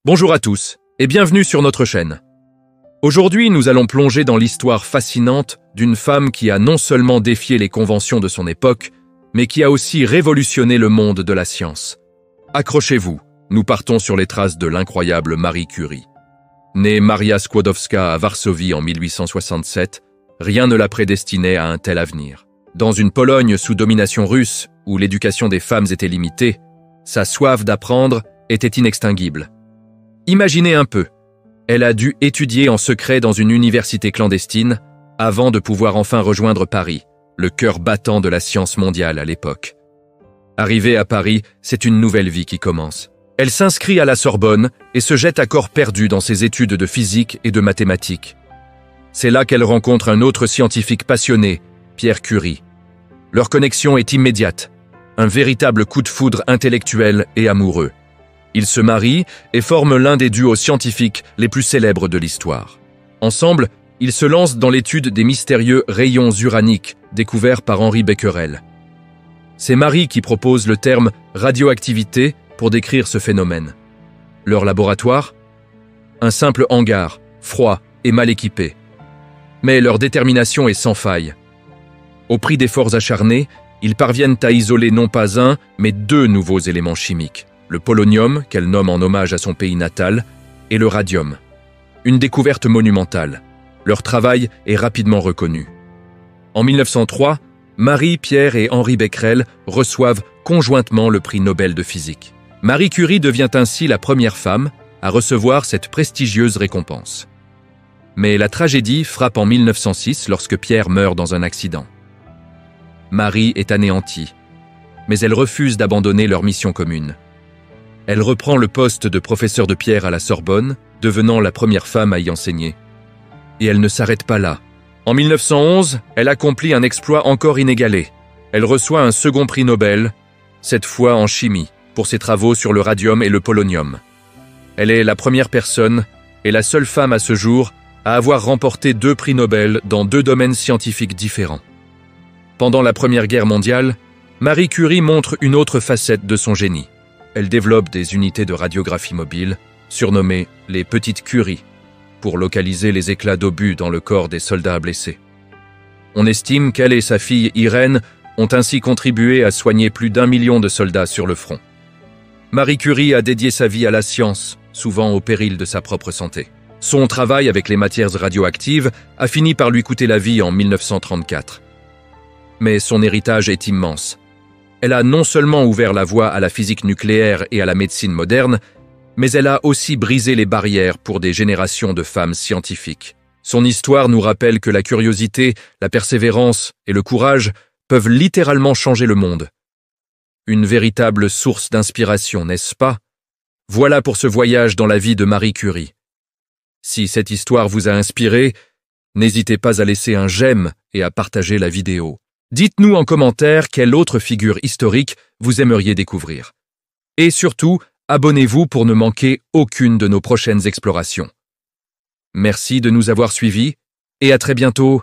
Bonjour à tous et bienvenue sur notre chaîne. Aujourd'hui, nous allons plonger dans l'histoire fascinante d'une femme qui a non seulement défié les conventions de son époque, mais qui a aussi révolutionné le monde de la science. Accrochez-vous, nous partons sur les traces de l'incroyable Marie Curie. Née Maria Skłodowska à Varsovie en 1867, rien ne la prédestinait à un tel avenir. Dans une Pologne sous domination russe, où l'éducation des femmes était limitée, sa soif d'apprendre était inextinguible. Imaginez un peu, elle a dû étudier en secret dans une université clandestine avant de pouvoir enfin rejoindre Paris, le cœur battant de la science mondiale à l'époque. Arrivée à Paris, c'est une nouvelle vie qui commence. Elle s'inscrit à la Sorbonne et se jette à corps perdu dans ses études de physique et de mathématiques. C'est là qu'elle rencontre un autre scientifique passionné, Pierre Curie. Leur connexion est immédiate, un véritable coup de foudre intellectuel et amoureux. Ils se marient et forment l'un des duos scientifiques les plus célèbres de l'histoire. Ensemble, ils se lancent dans l'étude des mystérieux rayons uraniques découverts par Henri Becquerel. C'est Marie qui propose le terme radioactivité pour décrire ce phénomène. Leur laboratoire? Un simple hangar, froid et mal équipé. Mais leur détermination est sans faille. Au prix d'efforts acharnés, ils parviennent à isoler non pas un, mais deux nouveaux éléments chimiques. Le polonium, qu'elle nomme en hommage à son pays natal, et le radium. Une découverte monumentale. Leur travail est rapidement reconnu. En 1903, Marie, Pierre et Henri Becquerel reçoivent conjointement le prix Nobel de physique. Marie Curie devient ainsi la première femme à recevoir cette prestigieuse récompense. Mais la tragédie frappe en 1906 lorsque Pierre meurt dans un accident. Marie est anéantie, mais elle refuse d'abandonner leur mission commune. Elle reprend le poste de professeur de Pierre à la Sorbonne, devenant la première femme à y enseigner. Et elle ne s'arrête pas là. En 1911, elle accomplit un exploit encore inégalé. Elle reçoit un second prix Nobel, cette fois en chimie, pour ses travaux sur le radium et le polonium. Elle est la première personne et la seule femme à ce jour à avoir remporté 2 prix Nobel dans 2 domaines scientifiques différents. Pendant la Première Guerre mondiale, Marie Curie montre une autre facette de son génie. Elle développe des unités de radiographie mobile, surnommées les petites Curie, pour localiser les éclats d'obus dans le corps des soldats blessés. On estime qu'elle et sa fille Irène ont ainsi contribué à soigner plus d'1 million de soldats sur le front. Marie Curie a dédié sa vie à la science, souvent au péril de sa propre santé. Son travail avec les matières radioactives a fini par lui coûter la vie en 1934. Mais son héritage est immense. Elle a non seulement ouvert la voie à la physique nucléaire et à la médecine moderne, mais elle a aussi brisé les barrières pour des générations de femmes scientifiques. Son histoire nous rappelle que la curiosité, la persévérance et le courage peuvent littéralement changer le monde. Une véritable source d'inspiration, n'est-ce pas? Voilà pour ce voyage dans la vie de Marie Curie. Si cette histoire vous a inspiré, n'hésitez pas à laisser un j'aime et à partager la vidéo. Dites-nous en commentaire quelle autre figure historique vous aimeriez découvrir. Et surtout, abonnez-vous pour ne manquer aucune de nos prochaines explorations. Merci de nous avoir suivis et à très bientôt.